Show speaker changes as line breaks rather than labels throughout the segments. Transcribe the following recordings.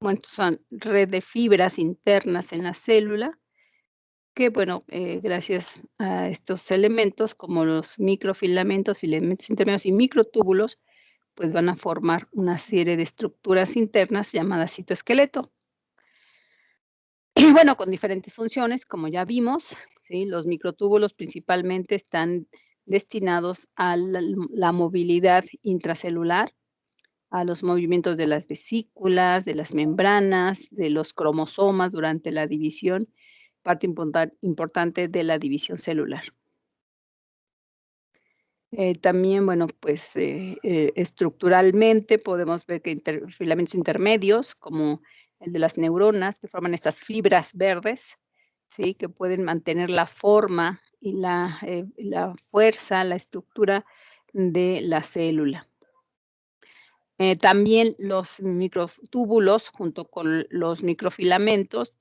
Bueno, son red de fibras internas en la célula que, bueno, gracias a estos elementos, como los microfilamentos, filamentos intermedios y microtúbulos, pues van a formar una serie de estructuras internas llamadas citoesqueleto. Y bueno, con diferentes funciones, como ya vimos, ¿sí? Los microtúbulos principalmente están destinados a la movilidad intracelular, a los movimientos de las vesículas, de las membranas, de los cromosomas durante la división, parte importante de la división celular. También, bueno, pues, estructuralmente podemos ver que filamentos intermedios, como el de las neuronas, que forman estas fibras verdes, ¿sí? Que pueden mantener la forma y la fuerza, la estructura de la célula. También los microtúbulos, junto con los microfilamentos,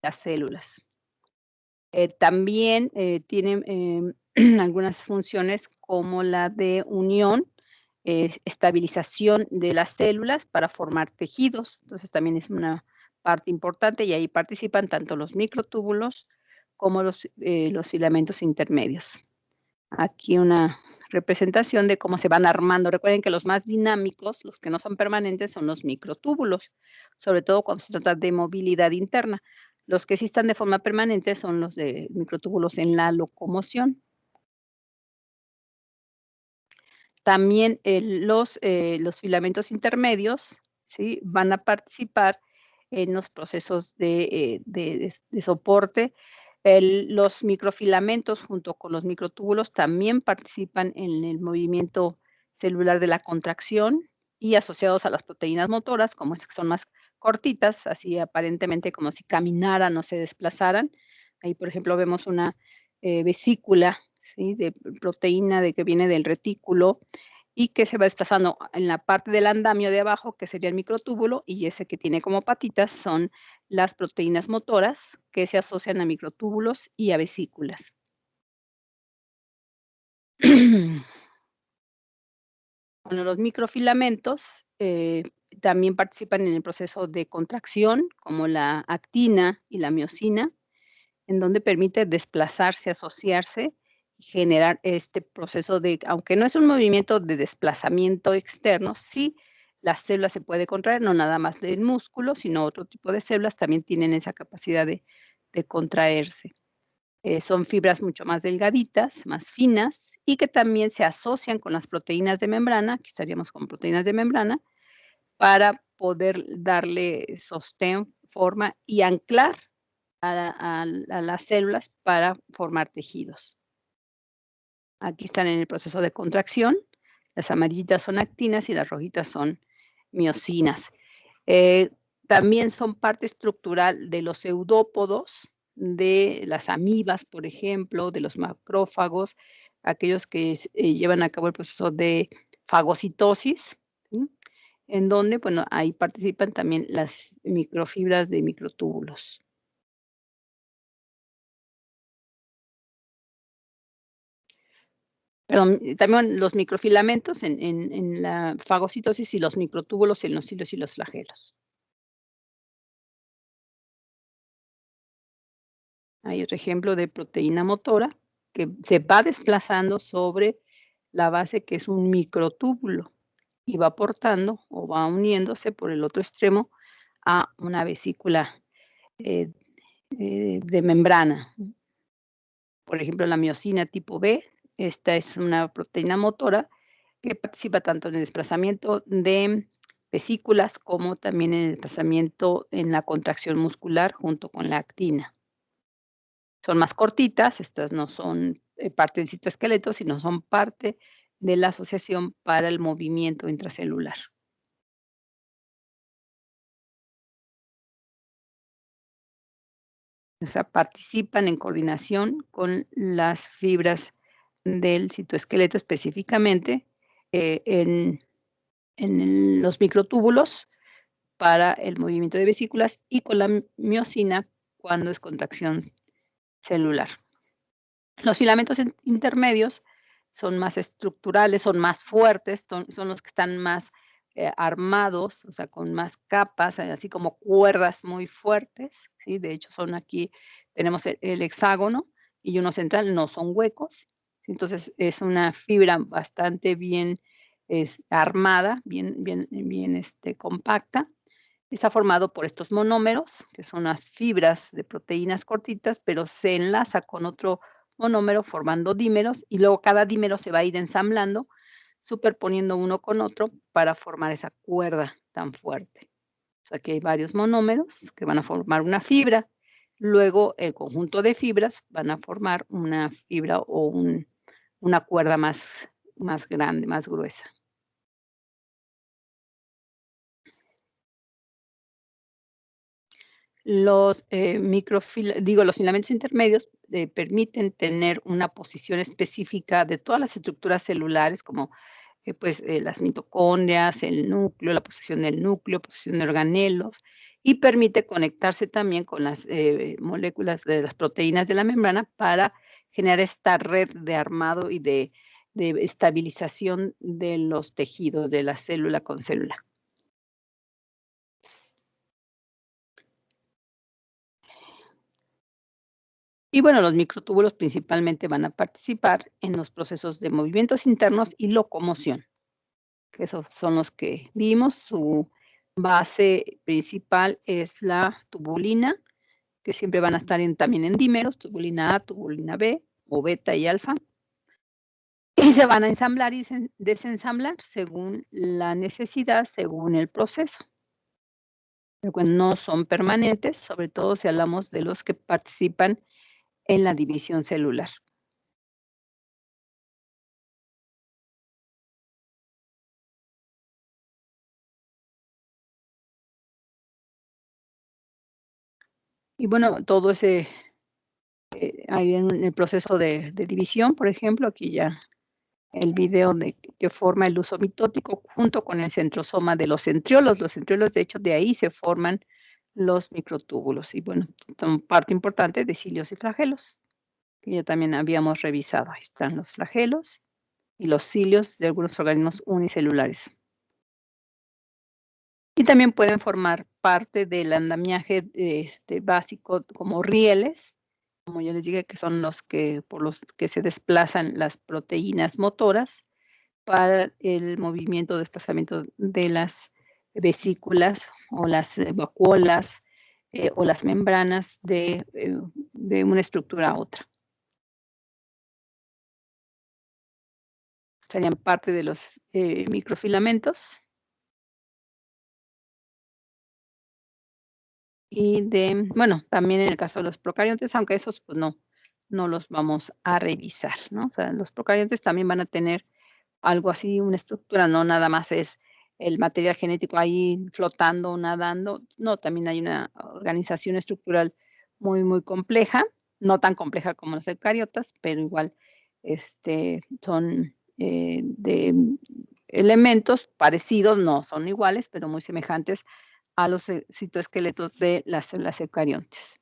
las células. También, tienen, algunas funciones como la de unión, estabilización de las células para formar tejidos. Entonces, también es una parte importante, y ahí participan tanto los microtúbulos como los filamentos intermedios. Aquí una representación de cómo se van armando. Recuerden que los más dinámicos, los que no son permanentes, son los microtúbulos, sobre todo cuando se trata de movilidad interna. Los que sí están de forma permanente son los de microtúbulos en la locomoción. También, los filamentos intermedios, ¿sí? Van a participar en los procesos de soporte. Los microfilamentos, junto con los microtúbulos, también participan en el movimiento celular de la contracción y asociados a las proteínas motoras, como estas que son más cortitas, así aparentemente como si caminaran o se desplazaran. Ahí, por ejemplo, vemos una, vesícula, ¿sí? De proteína que viene del retículo y que se va desplazando en la parte del andamio de abajo, que sería el microtúbulo, y ese que tiene como patitas son las proteínas motoras que se asocian a microtúbulos y a vesículas. Bueno, los microfilamentos también participan en el proceso de contracción, como la actina y la miosina, en donde permite desplazarse, asociarse y generar este proceso de, aunque no es un movimiento de desplazamiento externo, sí la célula se puede contraer, no nada más el músculo, sino otro tipo de células también tienen esa capacidad de contraerse. Son fibras mucho más delgaditas, más finas y que también se asocian con las proteínas de membrana, aquí estaríamos con proteínas de membrana, para poder darle sostén, forma y anclar a las células para formar tejidos. Aquí están en el proceso de contracción, las amarillitas son actinas y las rojitas son miosinas. Eh, También son parte estructural de los eudópodos, de las amibas, por ejemplo, de los macrófagos, aquellos que llevan a cabo el proceso de fagocitosis, ¿sí? En donde, bueno, ahí participan también las microfibras de microtúbulos. Perdón, también los microfilamentos en la fagocitosis y los microtúbulos en los hilos y los flagelos. Hay otro ejemplo de proteína motora que se va desplazando sobre la base, que es un microtúbulo, y va aportando o va uniéndose por el otro extremo a una vesícula, eh, de membrana. Por ejemplo, la miosina tipo B, esta es una proteína motora que participa tanto en el desplazamiento de vesículas como también en el desplazamiento en la contracción muscular junto con la actina. Son más cortitas, estas no son, parte del citoesqueleto, sino son parte de la asociación para el movimiento intracelular. O sea, participan en coordinación con las fibras del citoesqueleto específicamente, en los microtúbulos para el movimiento de vesículas y con la miosina cuando es contracción celular. Los filamentos intermedios son más estructurales, son más fuertes, son los que están más, armados, o sea, con más capas, así como cuerdas muy fuertes, ¿sí? De hecho, son aquí tenemos el hexágono y uno central, no son huecos. Sí, entonces, es una fibra bastante bien, armada, bien, compacta. Está formado por estos monómeros, que son las fibras de proteínas cortitas, pero se enlaza con otro monómero formando dímeros, y luego cada dímero se va a ir ensamblando, superponiendo uno con otro para formar esa cuerda tan fuerte. O sea, que hay varios monómeros que van a formar una fibra. Luego, el conjunto de fibras van a formar una fibra o una cuerda más grande, más gruesa. Los filamentos intermedios, permiten tener una posición específica de todas las estructuras celulares, como, pues, las mitocondrias, el núcleo, la posición del núcleo, posición de organelos, y permite conectarse también con las, moléculas de las proteínas de la membrana para generar esta red de armado y de estabilización de los tejidos de la célula con célula. Y bueno, los microtúbulos principalmente van a participar en los procesos de movimientos internos y locomoción, que esos son los que vimos. Su base principal es la tubulina, que siempre van a estar también en dímeros, tubulina A, tubulina B o beta y alfa, y se van a ensamblar y desensamblar según la necesidad, según el proceso. Pero bueno, no son permanentes, sobre todo si hablamos de los que participan en la división celular. Y bueno, todo ese ahí en el proceso de división, por ejemplo, aquí ya el video de que forma el uso mitótico junto con el centrosoma de los centriolos. Los centriolos, de hecho, de ahí se forman los microtúbulos y bueno, son parte importante de cilios y flagelos, que ya también habíamos revisado. Ahí están los flagelos y los cilios de algunos organismos unicelulares. Y también pueden formar parte del andamiaje, básico como rieles, como ya les dije, que son los que por los que se desplazan las proteínas motoras para el movimiento, desplazamiento de las vesículas o las vacuolas, o las membranas de una estructura a otra. Serían parte de los, microfilamentos y bueno, también en el caso de los procariontes, aunque esos, pues no los vamos a revisar, ¿no? O sea, los procariontes también van a tener algo así, una estructura, no nada más es el material genético ahí flotando, nadando. No, también hay una organización estructural muy compleja, no tan compleja como los eucariotas, pero igual, son, de elementos parecidos, no son iguales, pero muy semejantes a los, citoesqueletos de las células eucariontes.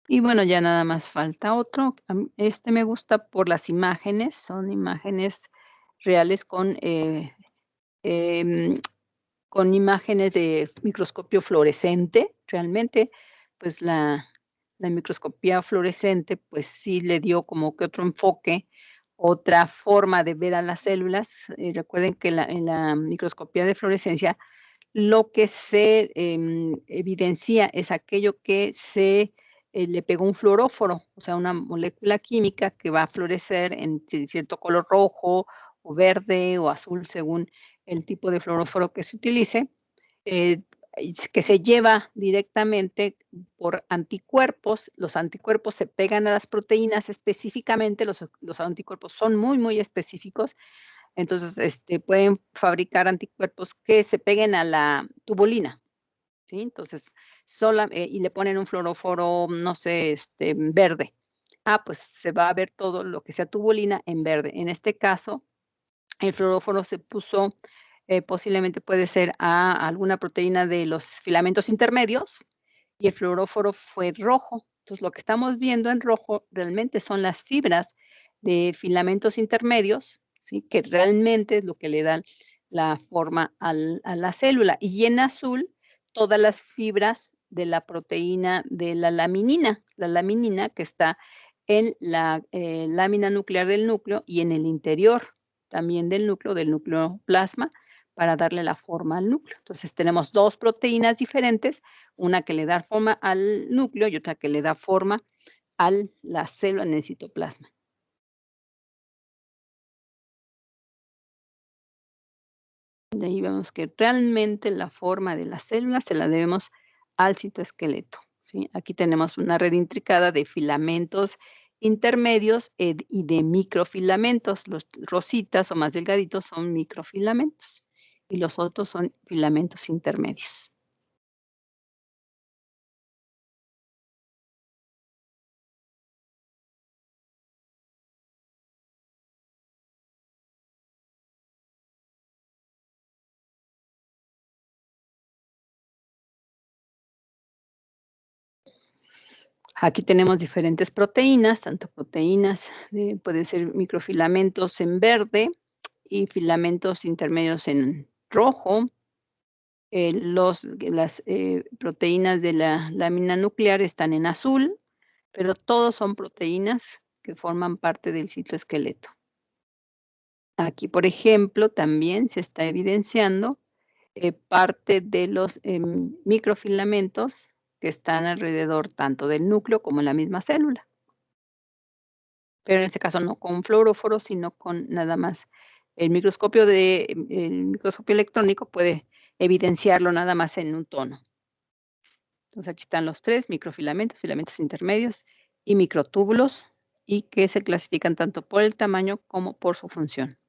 Y bueno, ya nada más falta otro. Me gusta por las imágenes, son imágenes reales em, con imágenes de microscopio fluorescente. Realmente, pues la microscopía fluorescente, pues sí le dio como que otro enfoque, otra forma de ver a las células. Recuerden que en la microscopía de fluorescencia lo que se, evidencia es aquello que le pegó un fluoróforo, o sea, una molécula química que va a fluorecer en cierto color rojo, o verde, o azul, según el tipo de fluoróforo que se utilice, eh, que se lleva directamente por anticuerpos. Los anticuerpos se pegan a las proteínas específicamente, los anticuerpos son muy específicos, entonces, pueden fabricar anticuerpos que se peguen a la tubulina, ¿sí? Entonces, y le ponen un fluoróforo, no sé, verde. Pues se va a ver todo lo que sea tubulina en verde. En este caso, el fluoróforo se puso, posiblemente puede ser a alguna proteína de los filamentos intermedios, y el fluoróforo fue rojo. Entonces, lo que estamos viendo en rojo realmente son las fibras de filamentos intermedios, ¿sí? Que realmente es lo que le dan la forma a la célula. Y en azul, todas las fibras de la proteína de la laminina que está en la lámina nuclear del núcleo y en el interior también del núcleo plasma, para darle la forma al núcleo. Entonces, tenemos 2 proteínas diferentes, una que le da forma al núcleo y otra que le da forma a la célula en el citoplasma. De ahí vemos que realmente la forma de la célula se la debemos al citoesqueleto, ¿sí? Aquí tenemos una red intricada de filamentos intermedios, y de microfilamentos. Los rositas o más delgaditos son microfilamentos y los otros son filamentos intermedios. Aquí tenemos diferentes proteínas, tanto proteínas, pueden ser microfilamentos en verde y filamentos intermedios en rojo. Las proteínas de la lámina nuclear están en azul, pero todos son proteínas que forman parte del citoesqueleto. Aquí, por ejemplo, también se está evidenciando parte de los microfilamentos que están alrededor tanto del núcleo como en la misma célula. Pero en este caso no con fluoróforo, sino con nada más el microscopio electrónico puede evidenciarlo nada más en un tono. Entonces, aquí están los 3 microfilamentos, filamentos intermedios y microtúbulos, y que se clasifican tanto por el tamaño como por su función.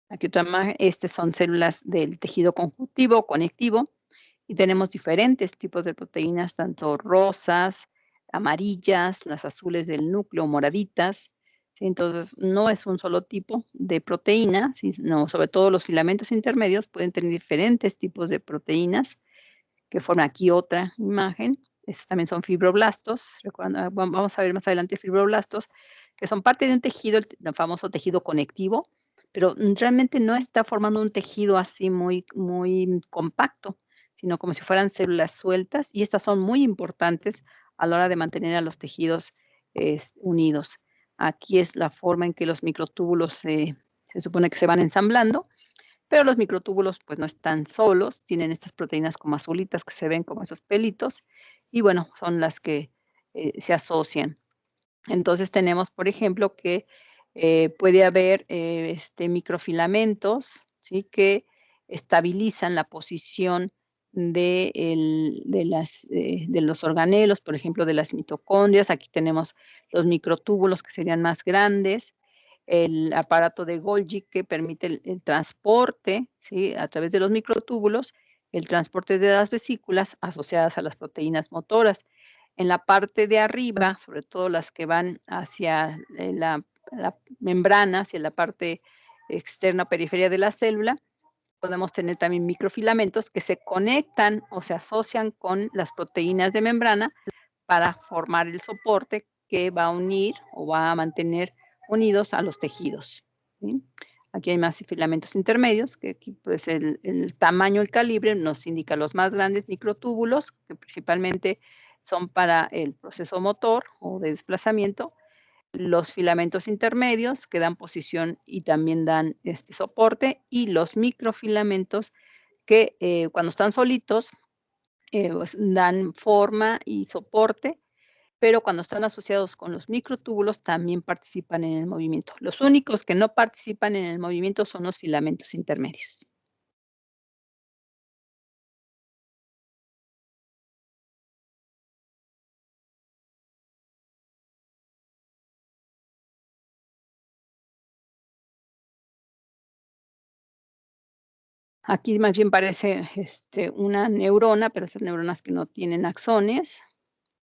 Aquí otra imagen, son células del tejido conjuntivo, conectivo, y tenemos diferentes tipos de proteínas, tanto rosas, amarillas, las azules del núcleo, moraditas, ¿sí? Entonces, no es un solo tipo de proteína, sino sobre todo los filamentos intermedios pueden tener diferentes tipos de proteínas, que forman aquí otra imagen. Estos también son fibroblastos. Vamos a ver más adelante fibroblastos, que son parte de un tejido, el famoso tejido conectivo, pero realmente no está formando un tejido así muy compacto, sino como si fueran células sueltas, y estas son muy importantes a la hora de mantener a los tejidos unidos. Aquí es la forma en que los microtúbulos se supone que se van ensamblando, pero los microtúbulos, pues, no están solos, tienen estas proteínas como azulitas que se ven como esos pelitos, y bueno, son las que, se asocian. Entonces, tenemos, por ejemplo, que, puede haber, microfilamentos, ¿sí?, que estabilizan la posición de los organelos, por ejemplo, de las mitocondrias. Aquí tenemos los microtúbulos, que serían más grandes, el aparato de Golgi, que permite el transporte, ¿sí?, a través de los microtúbulos, el transporte de las vesículas asociadas a las proteínas motoras. En la parte de arriba, sobre todo las que van hacia, la membrana, hacia la parte externa periferia de la célula, podemos tener también microfilamentos que se conectan o se asocian con las proteínas de membrana para formar el soporte que va a unir o va a mantener unidos a los tejidos, ¿sí? Aquí hay más filamentos intermedios, que aquí, pues, el tamaño, el calibre nos indica los más grandes microtúbulos, que principalmente son para el proceso motor o de desplazamiento, los filamentos intermedios, que dan posición y también dan, soporte, y los microfilamentos que, cuando están solitos, pues, dan forma y soporte, pero cuando están asociados con los microtúbulos también participan en el movimiento. Los únicos que no participan en el movimiento son los filamentos intermedios. Aquí más bien parece, una neurona, pero esas neuronas que no tienen axones.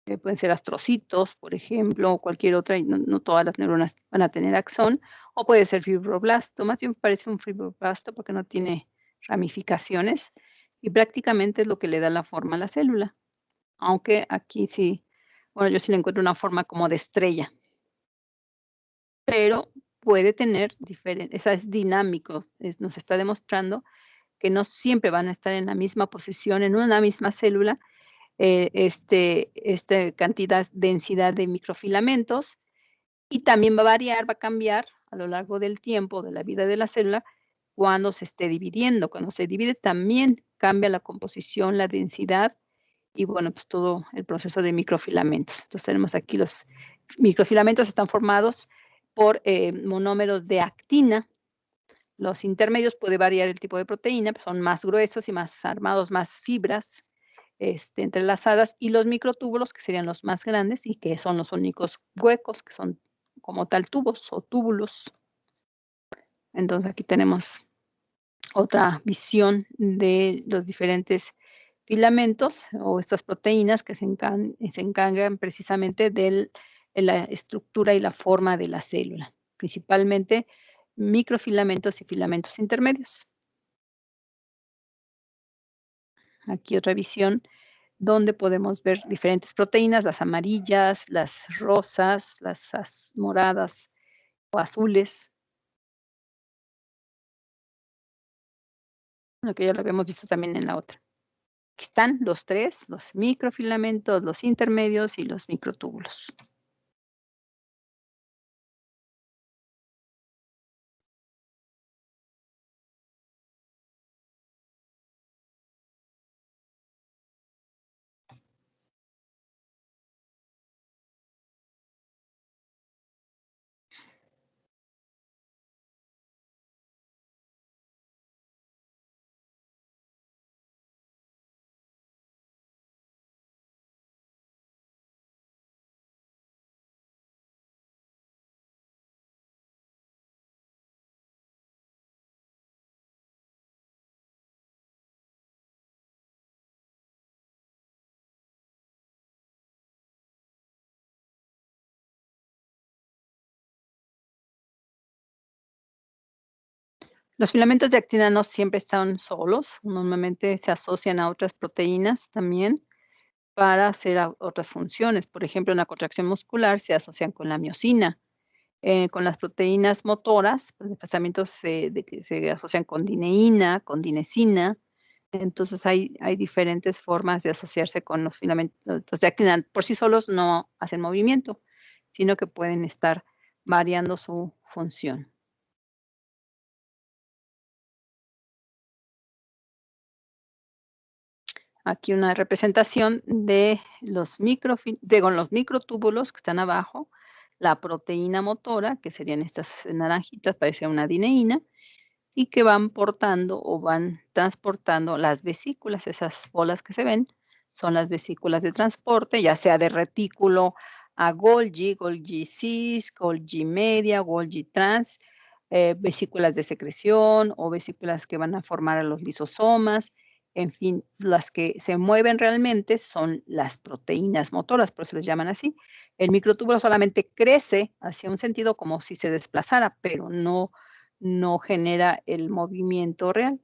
pueden ser astrocitos, por ejemplo, o cualquier otra, y no todas las neuronas van a tener axón, o puede ser fibroblasto, más bien parece un fibroblasto porque no tiene ramificaciones, y prácticamente es lo que le da la forma a la célula, aunque aquí sí, bueno, yo sí le encuentro una forma como de estrella, pero puede tener diferentes, es dinámico, nos está demostrando que no siempre van a estar en la misma posición, en una misma célula, cantidad, densidad de microfilamentos, y también va a variar, va a cambiar a lo largo del tiempo, de la vida de la célula, cuando se esté dividiendo. Cuando se divide también cambia la composición, la densidad y bueno, pues todo el proceso de microfilamentos. Entonces tenemos aquí los microfilamentos están formados por monómeros de actina. Los intermedios puede variar el tipo de proteína, pues son más gruesos y más armados, más fibras entrelazadas, y los microtúbulos, que serían los más grandes y que son los únicos huecos, que son como tal tubos o túbulos. Entonces aquí tenemos otra visión de los diferentes filamentos o estas proteínas que se encargan precisamente de la estructura y la forma de la célula, principalmente microfilamentos y filamentos intermedios. Aquí otra visión donde podemos ver diferentes proteínas, las amarillas, las rosas, las moradas o azules, lo que ya lo habíamos visto también en la otra. Aquí están los tres, los microfilamentos, los intermedios y los microtúbulos. Los filamentos de actina no siempre están solos, normalmente se asocian a otras proteínas también para hacer otras funciones. Por ejemplo, en la contracción muscular se asocian con la miosina. Con las proteínas motoras, los desplazamientos de que se asocian con dineína, con dinesina. Entonces, hay diferentes formas de asociarse con los filamentos de actina. Por sí solos no hacen movimiento, sino que pueden estar variando su función. Aquí una representación de los microtúbulos que están abajo, la proteína motora, que serían estas naranjitas, parece una dineína, y que van portando o van transportando las vesículas, esas bolas que se ven, son las vesículas de transporte, ya sea de retículo a Golgi, Golgi cis, Golgi media, Golgi trans, vesículas de secreción o vesículas que van a formar a los lisosomas, en fin, las que se mueven realmente son las proteínas motoras, por eso les llaman así. El microtúbulo solamente crece hacia un sentido como si se desplazara, pero no genera el movimiento real.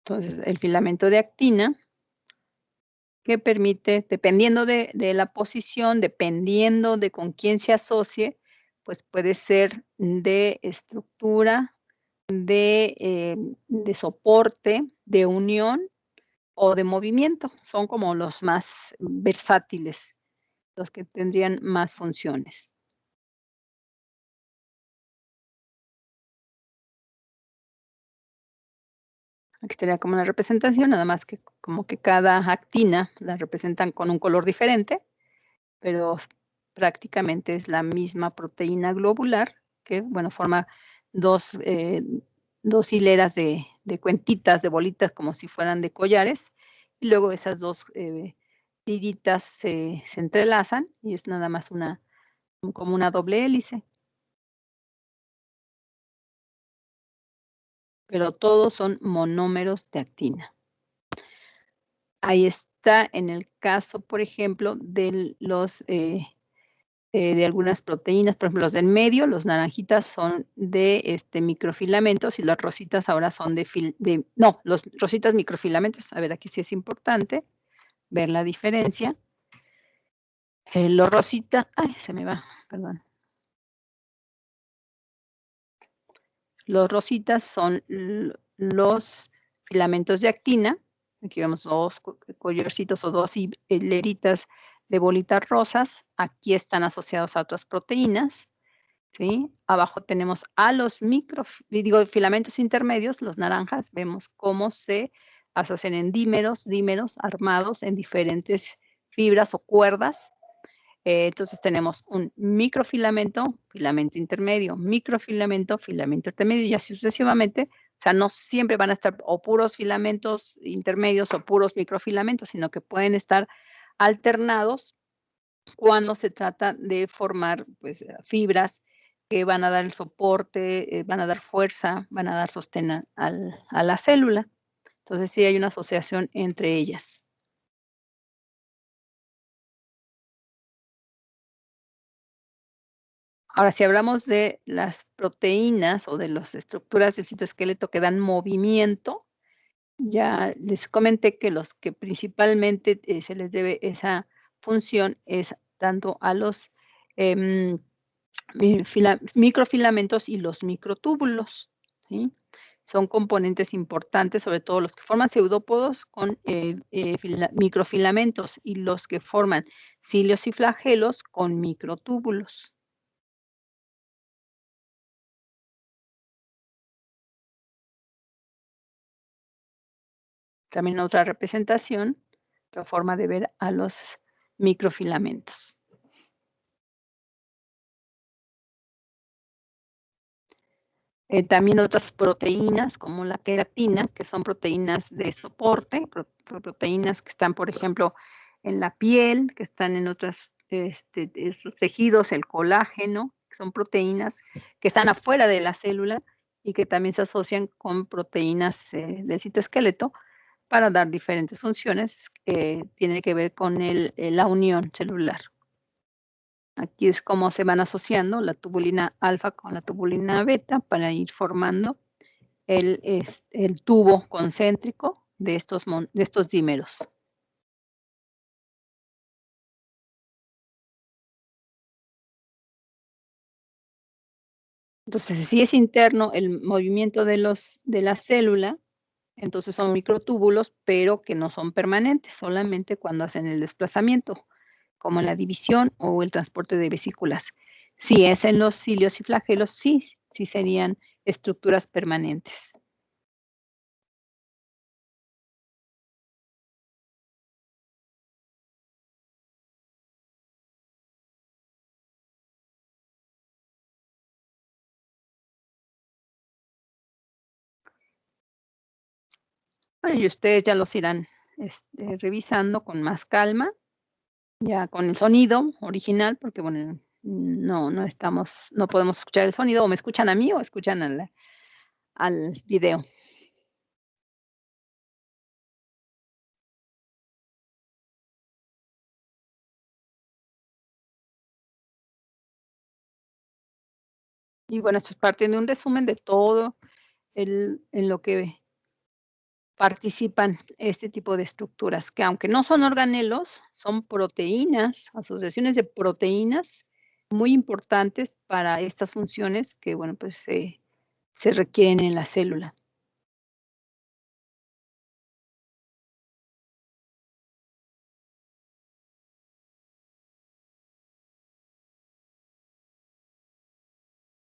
Entonces, el filamento de actina que permite, dependiendo de la posición, dependiendo de con quién se asocie, pues puede ser de estructura, de soporte, de unión o de movimiento. Son como los más versátiles, los que tendrían más funciones. Aquí sería como una representación, nada más que como que cada actina la representan con un color diferente, pero prácticamente es la misma proteína globular que, bueno, forma 2 2 hileras de cuentitas, de bolitas, como si fueran de collares, y luego esas 2 tiritas se entrelazan y es nada más como una doble hélice. pero todos son monómeros de actina. Ahí está en el caso, por ejemplo, de los, de algunas proteínas, por ejemplo, los del medio, los naranjitas son de, microfilamentos y las rositas ahora son no, los rositas microfilamentos. A ver, aquí sí es importante ver la diferencia. Los rositas, ay, se me va, perdón. Los rositas son los filamentos de actina. Aquí vemos 2 collarcitos o 2 hileritas de bolitas rosas. Aquí están asociados a otras proteínas, ¿sí? Abajo tenemos a los filamentos intermedios, los naranjas. Vemos cómo se asocian en dímeros armados en diferentes fibras o cuerdas. Entonces tenemos un microfilamento, filamento intermedio, microfilamento, filamento intermedio y así sucesivamente. O sea, no siempre van a estar o puros filamentos intermedios o puros microfilamentos, sino que pueden estar alternados cuando se trata de formar, pues, fibras que van a dar el soporte, van a dar fuerza, van a dar sostén a la célula. Entonces, sí hay una asociación entre ellas. Ahora, si hablamos de las proteínas o de las estructuras del citoesqueleto que dan movimiento, ya les comenté que los que principalmente, se les debe esa función es tanto a los, em, microfilamentos y los microtúbulos, ¿sí? Son componentes importantes, sobre todo los que forman pseudópodos con, microfilamentos y los que forman cilios y flagelos con microtúbulos. También otra representación, otra forma de ver a los microfilamentos. También otras proteínas, como la queratina, que son proteínas de soporte, proteínas que están, por ejemplo, en la piel, que están en otros esos tejidos, el colágeno, que son proteínas que están afuera de la célula y que también se asocian con proteínas, del citoesqueleto para dar diferentes funciones que tienen que ver con la unión celular. Aquí es cómo se van asociando la tubulina alfa con la tubulina beta para ir formando el tubo concéntrico de estos dímeros. Entonces, si es interno el movimiento de la célula, entonces son microtúbulos, pero que no son permanentes, solamente cuando hacen el desplazamiento, como en la división o el transporte de vesículas. Si es en los cilios y flagelos, sí serían estructuras permanentes. Bueno, y ustedes ya los irán, revisando con más calma, ya con el sonido original, porque, bueno, no podemos escuchar el sonido, o me escuchan a mí o escuchan al video. Y bueno, esto es parte de un resumen de todo en lo que participan este tipo de estructuras, que aunque no son organelos, son proteínas, asociaciones de proteínas muy importantes para estas funciones que, bueno, pues, se requieren en la célula.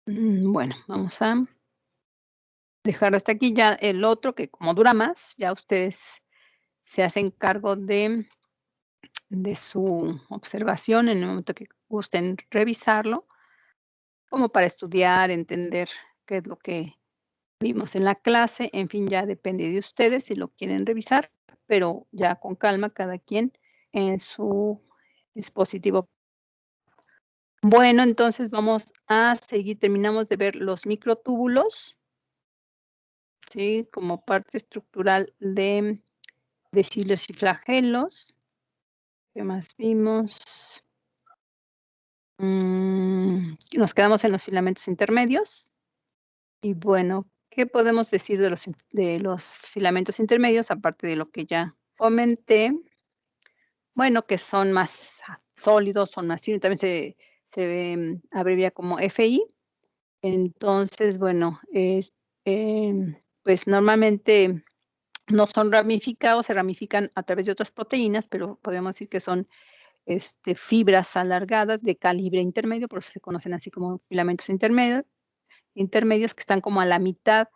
Bueno, vamos a dejarlo hasta aquí. Ya el otro, que como dura más, ya ustedes se hacen cargo de su observación en el momento que gusten revisarlo, como para estudiar, entender qué es lo que vimos en la clase. En fin, ya depende de ustedes si lo quieren revisar, pero ya con calma cada quien en su dispositivo. Bueno, entonces vamos a seguir, terminamos de ver los microtúbulos, ¿sí? Como parte estructural de cilios y flagelos. ¿Qué más vimos? Nos quedamos en los filamentos intermedios. Y bueno, ¿qué podemos decir de los filamentos intermedios, aparte de lo que ya comenté? Bueno, que son más sólidos, son más firmes, también se abrevia como FI. Entonces, bueno, pues normalmente no son ramificados, se ramifican a través de otras proteínas, pero podemos decir que son fibras alargadas de calibre intermedio, por eso se conocen así como filamentos intermedios que están como a la mitad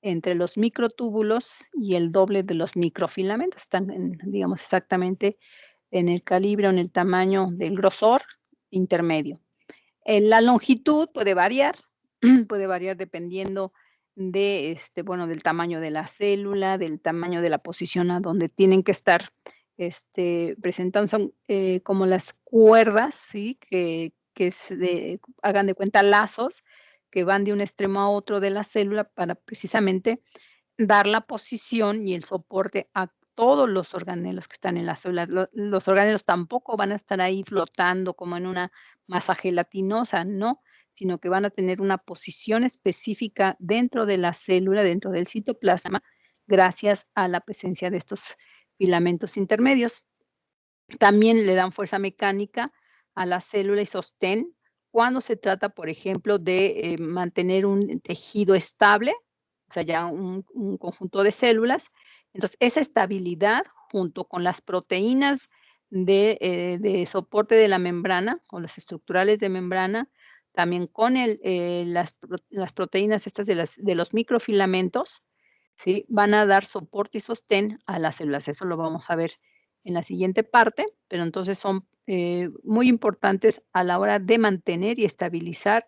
entre los microtúbulos y el doble de los microfilamentos. Están, digamos, exactamente en el calibre o en el tamaño del grosor intermedio. La longitud puede variar, puede variar dependiendo de, bueno, del tamaño de la célula, del tamaño de la posición a donde tienen que estar, presentando. Son, como las cuerdas, ¿sí? Que hagan de cuenta lazos que van de un extremo a otro de la célula para precisamente dar la posición y el soporte a todos los organelos que están en la célula. Los organelos tampoco van a estar ahí flotando como en una masa gelatinosa, no, sino que van a tener una posición específica dentro de la célula, dentro del citoplasma, gracias a la presencia de estos filamentos intermedios. También le dan fuerza mecánica a la célula y sostén cuando se trata, por ejemplo, de mantener un tejido estable, o sea, ya un conjunto de células. Entonces, esa estabilidad junto con las proteínas de soporte de la membrana o las estructurales de membrana, también con las proteínas estas de los microfilamentos, ¿sí? Van a dar soporte y sostén a las células. Eso lo vamos a ver en la siguiente parte, pero entonces son muy importantes a la hora de mantener y estabilizar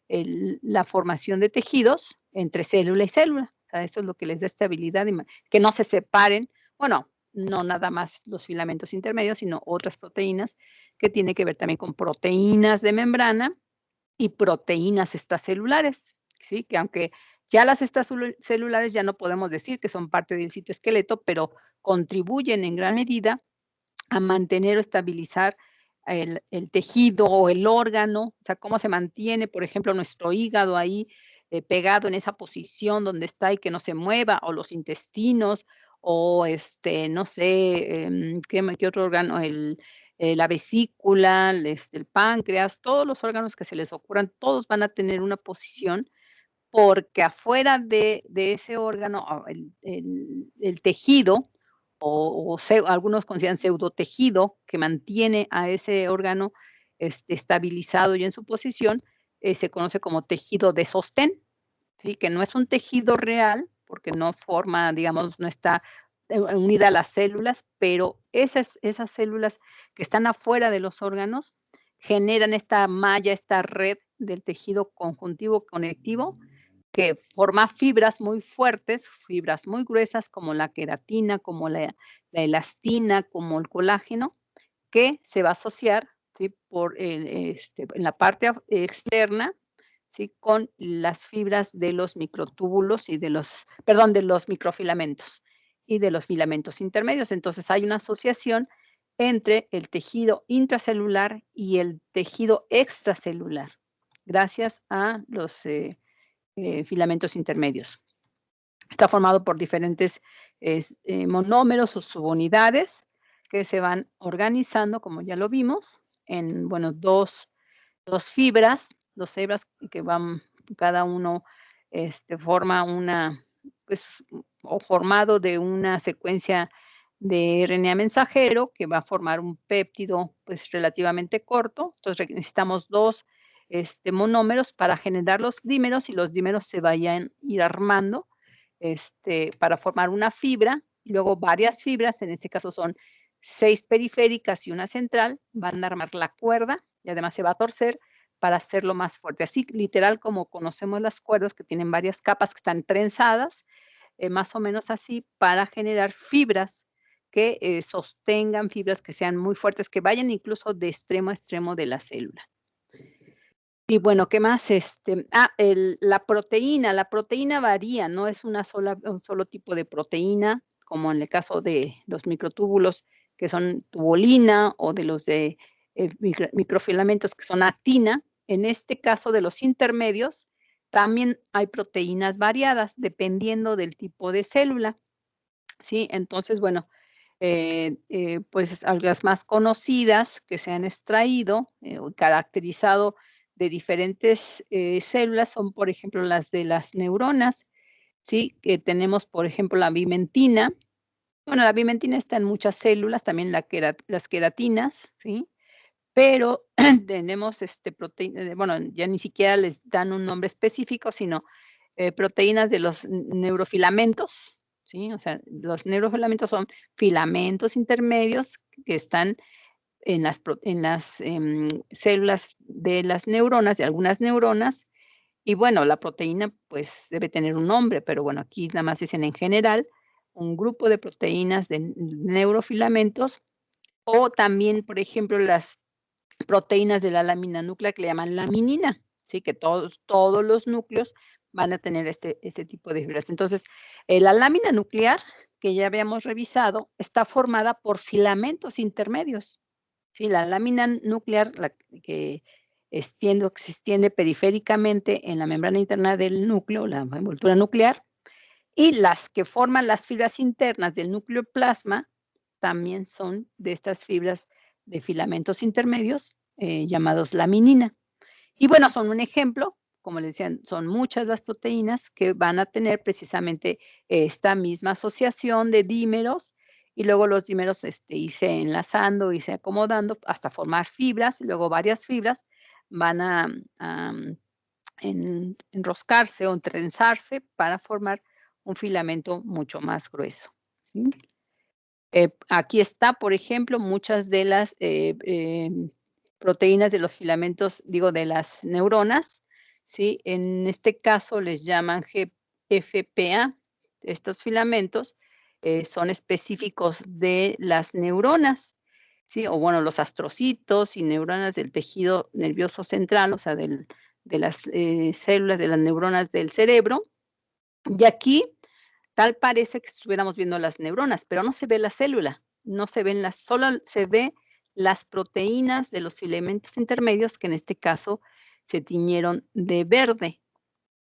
la formación de tejidos entre célula y célula. O sea, eso es lo que les da estabilidad, y que no se separen. Bueno, no nada más los filamentos intermedios, sino otras proteínas que tienen que ver también con proteínas de membrana y proteínas extracelulares, ¿sí? Que aunque ya las extracelulares ya no podemos decir que son parte del citoesqueleto, pero contribuyen en gran medida a mantener o estabilizar el tejido o el órgano, o sea, cómo se mantiene, por ejemplo, nuestro hígado ahí pegado en esa posición donde está y que no se mueva, o los intestinos, o no sé, ¿qué otro órgano? La vesícula, el páncreas, todos los órganos que se les ocurran, todos van a tener una posición porque afuera de ese órgano, el tejido, algunos consideran pseudotejido, que mantiene a ese órgano, estabilizado y en su posición, se conoce como tejido de sostén, ¿sí? Que no es un tejido real, porque no forma, digamos, no está, unida a las células, pero esas células que están afuera de los órganos generan esta malla, esta red del tejido conjuntivo conectivo, que forma fibras muy fuertes, fibras muy gruesas como la queratina, como la elastina, como el colágeno, que se va a asociar, ¿sí? En la parte externa, ¿sí? Con las fibras de los microtúbulos y de los microfilamentos y de los filamentos intermedios. Entonces, hay una asociación entre el tejido intracelular y el tejido extracelular, gracias a los filamentos intermedios. Está formado por diferentes monómeros o subunidades que se van organizando, como ya lo vimos, en, bueno, dos hebras que van, cada uno forma una, pues, o formado de una secuencia de RNA mensajero que va a formar un péptido, pues, relativamente corto. Entonces, necesitamos dos monómeros para generar los dímeros y los dímeros se vayan a ir armando para formar una fibra, y luego varias fibras, en este caso son 6 periféricas y una central, van a armar la cuerda y además se va a torcer para hacerlo más fuerte. Así literal como conocemos las cuerdas que tienen varias capas que están trenzadas, más o menos así, para generar fibras que sostengan, fibras que sean muy fuertes, que vayan incluso de extremo a extremo de la célula. Y bueno, ¿qué más? La proteína varía, no es un solo tipo de proteína, como en el caso de los microtúbulos, que son tubulina, o de los de, microfilamentos, que son actina. En este caso de los intermedios, también hay proteínas variadas, dependiendo del tipo de célula, ¿sí? Entonces, bueno, pues, las más conocidas que se han extraído, o caracterizado de diferentes, células son, por ejemplo, las de las neuronas, ¿sí? Que tenemos, por ejemplo, la vimentina. Bueno, la vimentina está en muchas células, también las queratinas, ¿sí? Pero tenemos, bueno, ya ni siquiera les dan un nombre específico, sino, proteínas de los neurofilamentos, ¿sí? O sea, los neurofilamentos son filamentos intermedios que están en las células de las neuronas, de algunas neuronas. Y bueno, la proteína, pues, debe tener un nombre, pero bueno, aquí nada más dicen en general, un grupo de proteínas de neurofilamentos, o también, por ejemplo, las proteínas de la lámina nuclear que le llaman laminina, ¿sí? Que todos los núcleos van a tener este tipo de fibras. Entonces, la lámina nuclear, que ya habíamos revisado, está formada por filamentos intermedios, ¿sí? La lámina nuclear, la que se extiende periféricamente en la membrana interna del núcleo, la envoltura nuclear, y las que forman las fibras internas del núcleo plasma también son de estas fibras de filamentos intermedios, llamados laminina. Y bueno, son un ejemplo, como les decía, son muchas las proteínas que van a tener precisamente esta misma asociación de dímeros, y luego los dímeros, irse enlazando, irse acomodando hasta formar fibras, y luego varias fibras van a enroscarse o trenzarse para formar un filamento mucho más grueso, ¿sí? Aquí está, por ejemplo, muchas de las, proteínas de los filamentos, digo, de las neuronas, ¿sí? En este caso les llaman GFPA. Estos filamentos, son específicos de las neuronas, ¿sí? O bueno, los astrocitos y neuronas del tejido nervioso central, o sea, de las, células de las neuronas del cerebro. Y aquí tal parece que estuviéramos viendo las neuronas, pero no se ve la célula, no se ven solo se ve las proteínas de los filamentos intermedios, que en este caso se tiñeron de verde,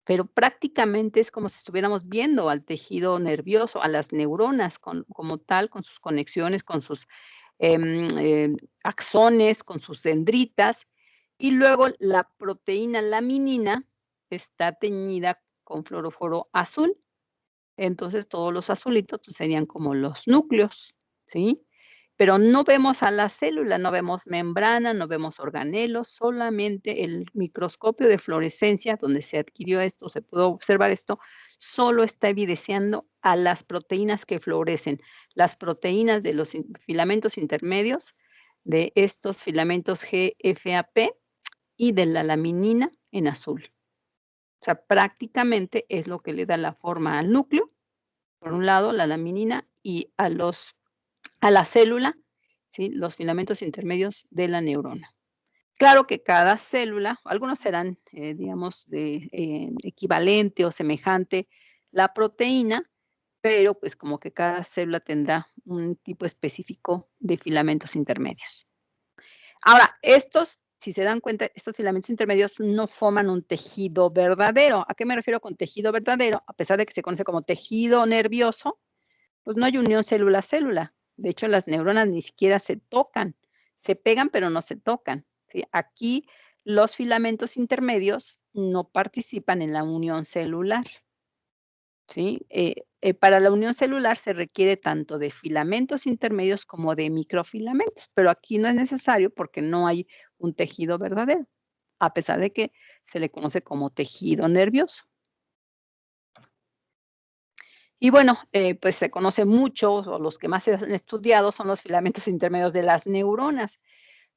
pero prácticamente es como si estuviéramos viendo al tejido nervioso, a las neuronas como tal, con sus conexiones, con sus, axones, con sus dendritas, y luego la proteína laminina está teñida con fluoróforo azul. Entonces, todos los azulitos, pues, serían como los núcleos, ¿sí? Pero no vemos a la célula, no vemos membrana, no vemos organelos, solamente el microscopio de fluorescencia, donde se adquirió esto, se pudo observar esto, solo está evidenciando a las proteínas que fluorescen, las proteínas de los filamentos intermedios, de estos filamentos GFAP y de la laminina en azul. O sea, prácticamente es lo que le da la forma al núcleo, por un lado, la laminina, y a la célula, ¿sí? Los filamentos intermedios de la neurona. Claro que cada célula, algunos serán, digamos, de, equivalente o semejante la proteína, pero, pues, como que cada célula tendrá un tipo específico de filamentos intermedios. Ahora, si se dan cuenta, estos filamentos intermedios no forman un tejido verdadero. ¿A qué me refiero con tejido verdadero? A pesar de que se conoce como tejido nervioso, pues no hay unión célula-célula. De hecho, las neuronas ni siquiera se tocan. Se pegan, pero no se tocan, ¿sí? Aquí los filamentos intermedios no participan en la unión celular, ¿sí? Para la unión celular se requiere tanto de filamentos intermedios como de microfilamentos, pero aquí no es necesario porque no hay un tejido verdadero, a pesar de que se le conoce como tejido nervioso. Y bueno, pues se conoce mucho, o los que más se han estudiado son los filamentos intermedios de las neuronas,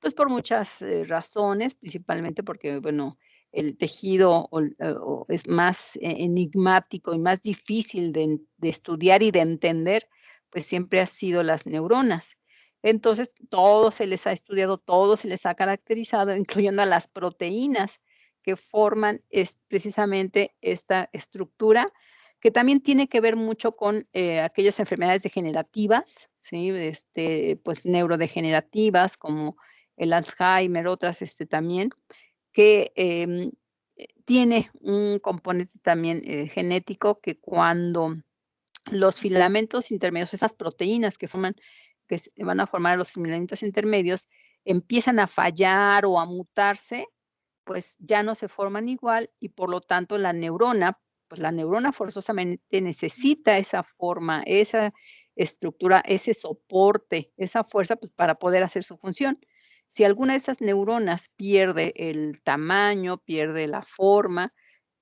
pues por muchas, razones, principalmente porque, bueno, el tejido o es más enigmático y más difícil de estudiar y de entender, pues siempre ha sido las neuronas. Entonces, todo se les ha estudiado, todo se les ha caracterizado, incluyendo a las proteínas que forman precisamente esta estructura, que también tiene que ver mucho con, aquellas enfermedades degenerativas, ¿sí? Pues, neurodegenerativas, como el Alzheimer, otras, también, que, tiene un componente también, genético que cuando los filamentos intermedios, esas proteínas que se van a formar los filamentos intermedios, empiezan a fallar o a mutarse, pues ya no se forman igual y por lo tanto pues la neurona forzosamente necesita esa forma, esa estructura, ese soporte, esa fuerza, pues para poder hacer su función. Si alguna de esas neuronas pierde el tamaño, pierde la forma,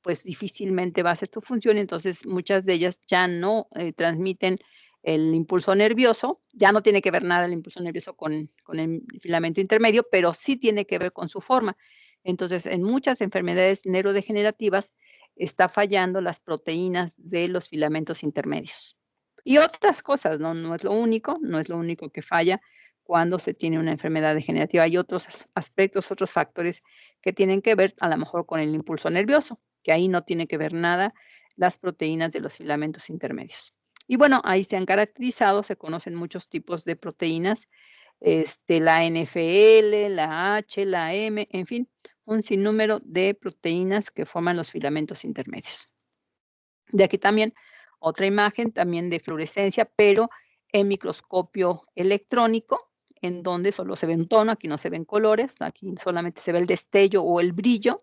pues difícilmente va a hacer su función, y entonces muchas de ellas ya no, transmiten el impulso nervioso, ya no tiene que ver nada el impulso nervioso con el filamento intermedio, pero sí tiene que ver con su forma. Entonces, en muchas enfermedades neurodegenerativas está fallando las proteínas de los filamentos intermedios. Y otras cosas, no es lo único, no es lo único que falla cuando se tiene una enfermedad degenerativa. Hay otros aspectos, otros factores que tienen que ver a lo mejor con el impulso nervioso, que ahí no tiene que ver nada las proteínas de los filamentos intermedios. Y bueno, ahí se han caracterizado, se conocen muchos tipos de proteínas, la NFL, la H, la M, en fin, un sinnúmero de proteínas que forman los filamentos intermedios. De aquí también otra imagen también de fluorescencia, pero en microscopio electrónico, en donde solo se ve un tono, aquí no se ven colores, aquí solamente se ve el destello o el brillo,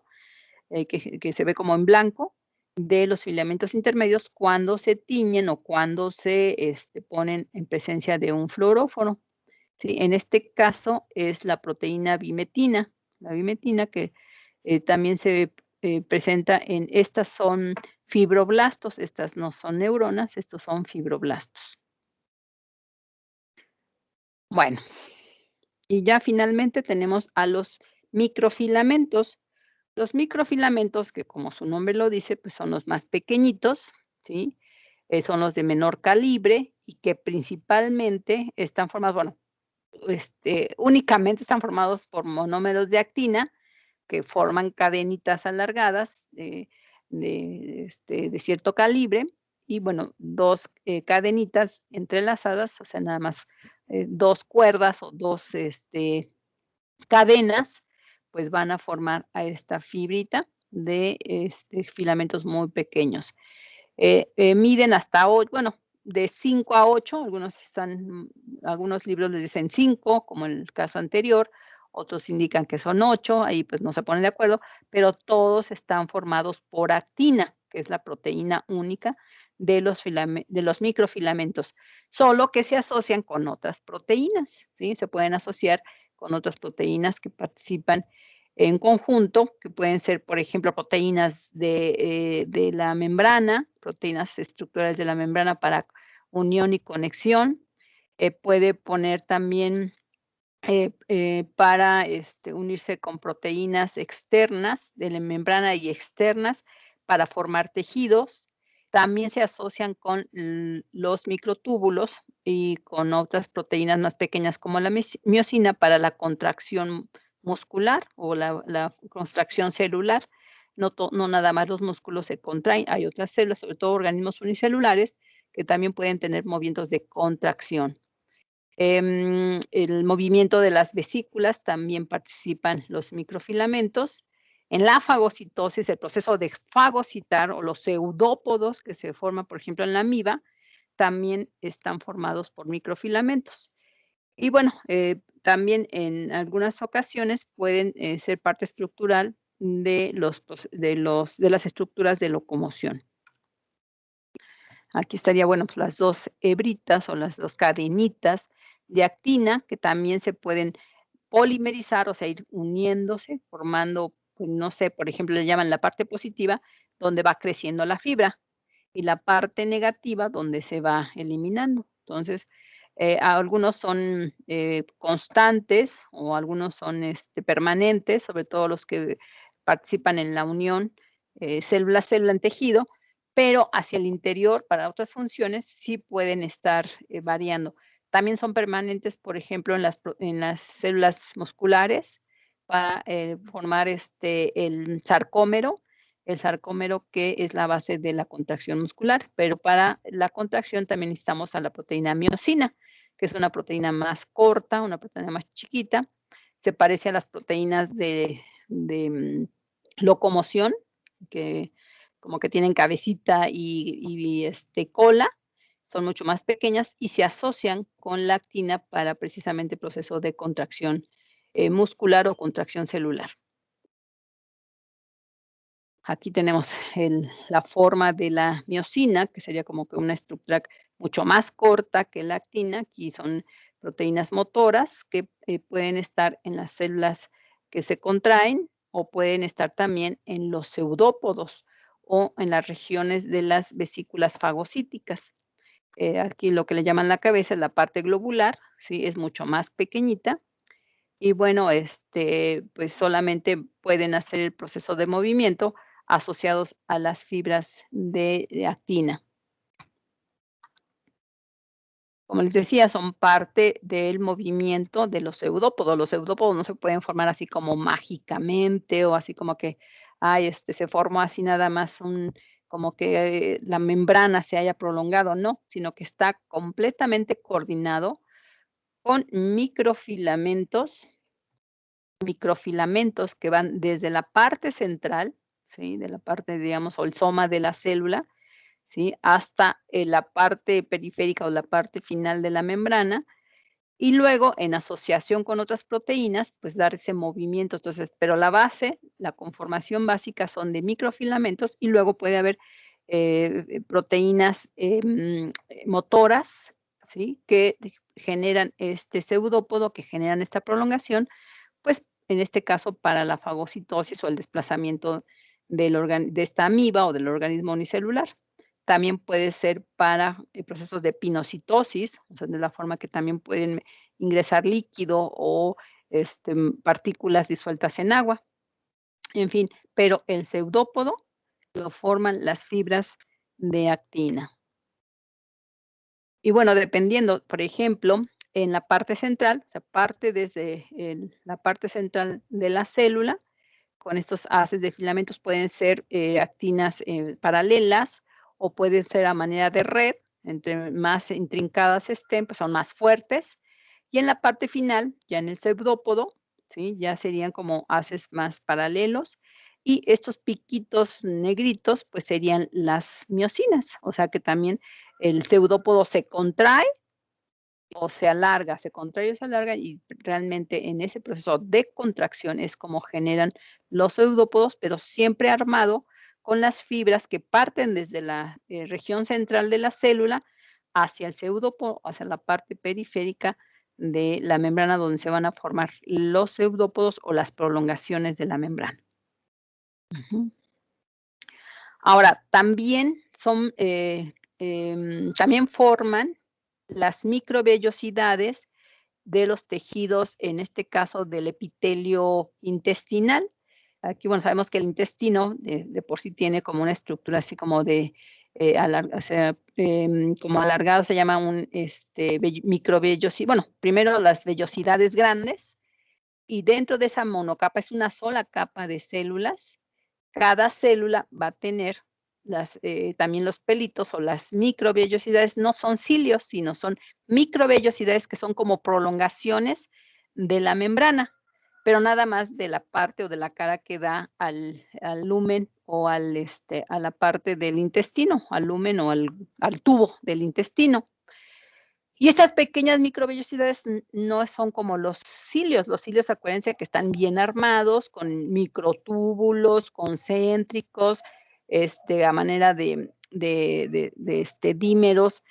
que se ve como en blanco, de los filamentos intermedios cuando se tiñen o cuando se ponen en presencia de un fluorófono. ¿Sí? En este caso es la proteína bimetina, la bimetina que también se presenta estas son fibroblastos, estas no son neuronas, estos son fibroblastos. Bueno, y ya finalmente tenemos a los microfilamentos. Los microfilamentos, que como su nombre lo dice, pues son los más pequeñitos, ¿sí? Son los de menor calibre y que principalmente están formados, bueno, únicamente están formados por monómeros de actina que forman cadenitas alargadas de cierto calibre y bueno, 2 cadenitas entrelazadas, o sea, nada más, 2 cuerdas o 2 cadenas, pues van a formar a esta fibrita de, filamentos muy pequeños. Miden hasta bueno, de 5 a 8, algunos libros les dicen 5, como en el caso anterior, otros indican que son 8, ahí pues no se ponen de acuerdo, pero todos están formados por actina, que es la proteína única de los microfilamentos, solo que se asocian con otras proteínas, ¿sí? Se pueden asociar con otras proteínas que participan en conjunto, que pueden ser, por ejemplo, proteínas de la membrana, proteínas estructurales de la membrana para unión y conexión. Puede poner también para unirse con proteínas externas de la membrana y externas para formar tejidos. También se asocian con los microtúbulos y con otras proteínas más pequeñas como la miosina para la contracción muscular o la contracción celular. No nada más los músculos se contraen, hay otras células, sobre todo organismos unicelulares, que también pueden tener movimientos de contracción. El movimiento de las vesículas también participan los microfilamentos. En la fagocitosis, el proceso de fagocitar o los pseudópodos que se forman, por ejemplo, en la amiba, también están formados por microfilamentos. Y bueno, también en algunas ocasiones pueden ser parte estructural de las estructuras de locomoción. Aquí estaría, bueno, pues las 2 hebritas o las 2 cadenitas de actina que también se pueden polimerizar, o sea, ir uniéndose, formando, pues, no sé, por ejemplo, le llaman la parte positiva, donde va creciendo la fibra, y la parte negativa, donde se va eliminando. Entonces, algunos son, constantes o algunos son, permanentes, sobre todo los que participan en la unión, célula a célula en tejido, pero hacia el interior, para otras funciones, sí pueden estar, variando. También son permanentes, por ejemplo, en las células musculares, para formar el sarcómero que es la base de la contracción muscular, pero para la contracción también necesitamos a la proteína miosina, que es una proteína más corta, una proteína más chiquita, se parece a las proteínas de locomoción, que como que tienen cabecita y cola, son mucho más pequeñas y se asocian con la actina para precisamente el proceso de contracción muscular o contracción celular. Aquí tenemos la forma de la miosina, que sería como que una estructura mucho más corta que la actina. Aquí son proteínas motoras que pueden estar en las células que se contraen o pueden estar también en los pseudópodos o en las regiones de las vesículas fagocíticas. Aquí lo que le llaman la cabeza es la parte globular, ¿sí? Es mucho más pequeñita y bueno, pues solamente pueden hacer el proceso de movimiento asociados a las fibras de actina. Como les decía, son parte del movimiento de los pseudópodos. Los pseudópodos no se pueden formar así como mágicamente o así como que, ay, se formó así nada más como que la membrana se haya prolongado, no, sino que está completamente coordinado con microfilamentos que van desde la parte central, ¿sí? De la parte, digamos, o el soma de la célula, ¿sí? Hasta, la parte periférica o la parte final de la membrana, y luego, en asociación con otras proteínas, pues, dar ese movimiento. Entonces, pero la base, la conformación básica son de microfilamentos, y luego puede haber, proteínas, motoras, ¿sí? Que generan este pseudópodo, que generan esta prolongación, pues, en este caso, para la fagocitosis o el desplazamiento de esta amiba o del organismo unicelular. También puede ser para, procesos de pinocitosis, o sea, de la forma que también pueden ingresar líquido o, partículas disueltas en agua, en fin, pero el pseudópodo lo forman las fibras de actina. Y bueno, dependiendo, por ejemplo, en la parte central, o sea, parte desde la parte central de la célula, con estos haces de filamentos pueden ser actinas paralelas o pueden ser a manera de red, entre más intrincadas estén, pues son más fuertes. Y en la parte final, ya en el pseudópodo, ¿sí? Ya serían como haces más paralelos. Y estos piquitos negritos, pues serían las miosinas, o sea que también el pseudópodo se contrae o se alarga, se contrae o se alarga y realmente en ese proceso de contracción es como generan los pseudópodos, pero siempre armado con las fibras que parten desde la región central de la célula hacia el pseudópodo, hacia la parte periférica de la membrana donde se van a formar los pseudópodos o las prolongaciones de la membrana. Ujú. Ahora, también forman las microvellosidades de los tejidos, en este caso del epitelio intestinal. Aquí, bueno, sabemos que el intestino de por sí tiene como una estructura así como de, o sea, como alargado, se llama bueno, primero las vellosidades grandes, y dentro de esa monocapa, es una sola capa de células, cada célula va a tener también los pelitos o las microvellosidades, no son cilios, sino son microvellosidades que son como prolongaciones de la membrana, pero nada más de la parte o de la cara que da al lumen o a la parte del intestino, al lumen o al tubo del intestino. Y estas pequeñas microvellosidades no son como los cilios. Los cilios, acuérdense que están bien armados, con microtúbulos concéntricos, a manera de dímeros,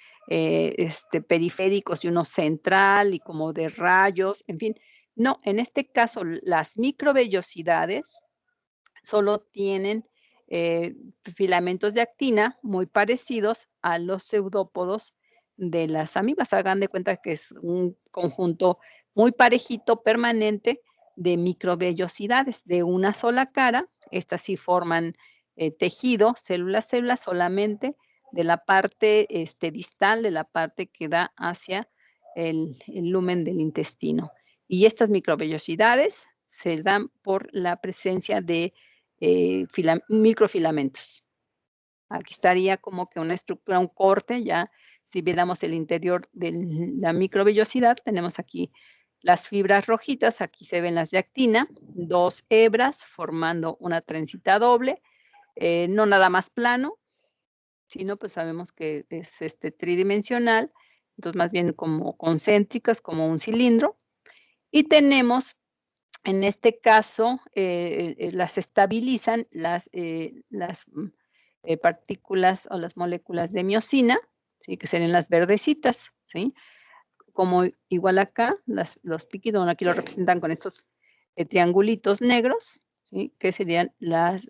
periféricos y uno central y como de rayos, en fin. No, en este caso, las microvellosidades solo tienen, eh, filamentos de actina muy parecidos a los pseudópodos de las amibas. Hagan de cuenta que es un conjunto muy parejito, permanente, de microvellosidades de una sola cara. Estas sí forman, tejido, célula a célula, solamente de la parte, distal, de la parte que da hacia el lumen del intestino. Y estas microvellosidades se dan por la presencia de microfilamentos. Aquí estaría como que una estructura, un corte, ya si viéramos el interior de la microvellosidad, tenemos aquí las fibras rojitas, aquí se ven las de actina, 2 hebras formando una trencita doble, no nada más plano, sino pues sabemos que es tridimensional, entonces más bien como concéntricas, como un cilindro. Y tenemos, en este caso, las estabilizan las partículas o las moléculas de miosina, ¿sí? Que serían las verdecitas, ¿sí? Como igual acá, los piquitos, bueno, aquí lo representan con estos triangulitos negros, ¿sí? Que serían las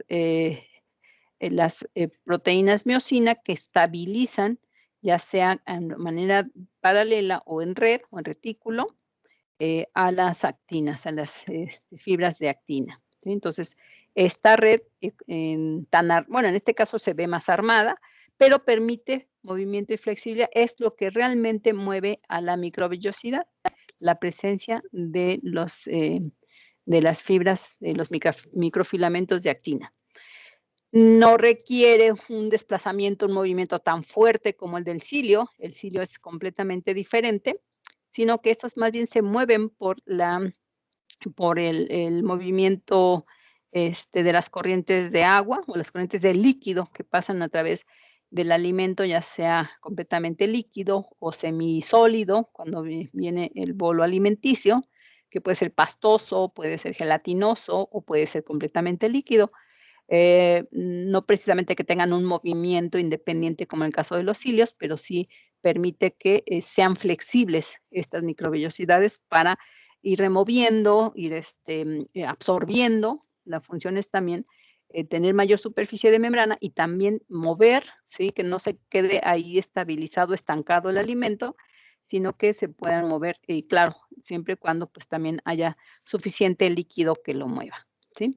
proteínas miosina que estabilizan, ya sea de manera paralela o en red o en retículo, a las actinas, a las fibras de actina, ¿sí? Entonces, esta red, bueno, en este caso se ve más armada, pero permite movimiento y flexibilidad. Es lo que realmente mueve a la microvellosidad, la presencia de las fibras, de los microfilamentos de actina. No requiere un desplazamiento, un movimiento tan fuerte como el del cilio. El cilio es completamente diferente, sino que estos más bien se mueven por el movimiento, de las corrientes de agua o las corrientes de líquido que pasan a través del alimento, ya sea completamente líquido o semisólido, cuando viene el bolo alimenticio, que puede ser pastoso, puede ser gelatinoso o puede ser completamente líquido. No precisamente que tengan un movimiento independiente como en el caso de los cilios, pero sí permite que sean flexibles estas microvellosidades para ir removiendo, ir absorbiendo. La función es también tener mayor superficie de membrana y también mover, ¿sí? Que no se quede ahí estabilizado, estancado el alimento, sino que se puedan mover, y claro, siempre y cuando pues también haya suficiente líquido que lo mueva, ¿sí?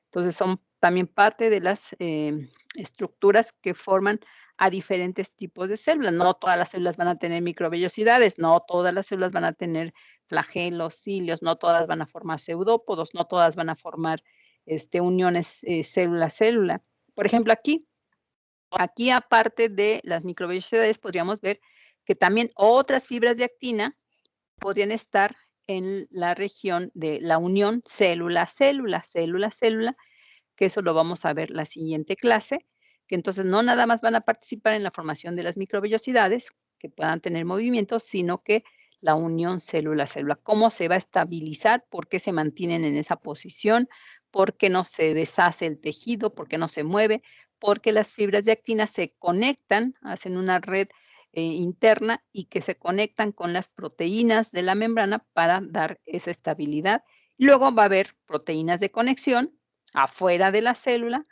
Entonces, son también parte de las estructuras que forman a diferentes tipos de células. No todas las células van a tener microvellosidades, no todas las células van a tener flagelos, cilios, no todas van a formar pseudópodos, no todas van a formar uniones célula-célula. Por ejemplo, aquí aparte de las microvellosidades, podríamos ver que también otras fibras de actina podrían estar en la región de la unión célula-célula, célula-célula, que eso lo vamos a ver la siguiente clase, que entonces no nada más van a participar en la formación de las microvellosidades que puedan tener movimiento, sino que la unión célula-célula, cómo se va a estabilizar, por qué se mantienen en esa posición, por qué no se deshace el tejido, por qué no se mueve, porque las fibras de actina se conectan, hacen una red interna y que se conectan con las proteínas de la membrana para dar esa estabilidad. Luego va a haber proteínas de conexión afuera de la célula,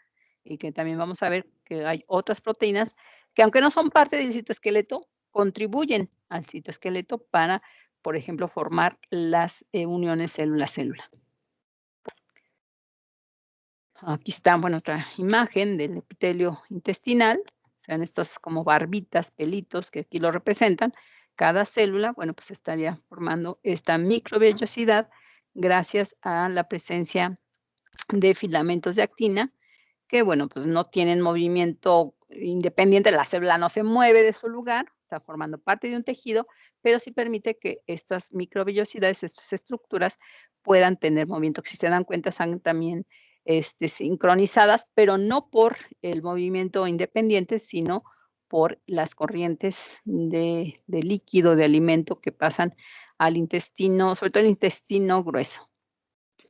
y que también vamos a ver que hay otras proteínas que, aunque no son parte del citoesqueleto, contribuyen al citoesqueleto para, por ejemplo, formar las uniones célula-célula. Aquí está, bueno, otra imagen del epitelio intestinal. Vean estas como barbitas, pelitos que aquí lo representan. Cada célula, bueno, pues estaría formando esta microvellosidad gracias a la presencia de filamentos de actina que, bueno, pues no tienen movimiento independiente, la célula no se mueve de su lugar, está formando parte de un tejido, pero sí permite que estas microvellosidades, estas estructuras puedan tener movimiento, que si se dan cuenta están también sincronizadas, pero no por el movimiento independiente, sino por las corrientes de líquido, de alimento que pasan al intestino, sobre todo el intestino grueso.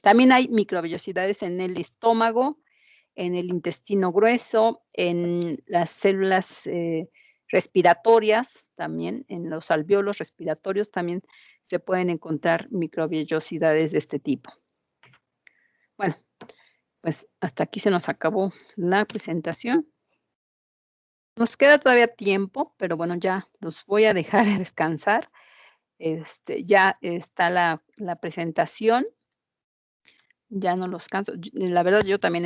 También hay microvellosidades en el estómago, en el intestino grueso, en las células respiratorias, también en los alvéolos respiratorios también se pueden encontrar microvellosidades de este tipo. Bueno, pues hasta aquí se nos acabó la presentación. Nos queda todavía tiempo, pero bueno, ya los voy a dejar descansar. Ya está la presentación, ya no los canso. La verdad, yo también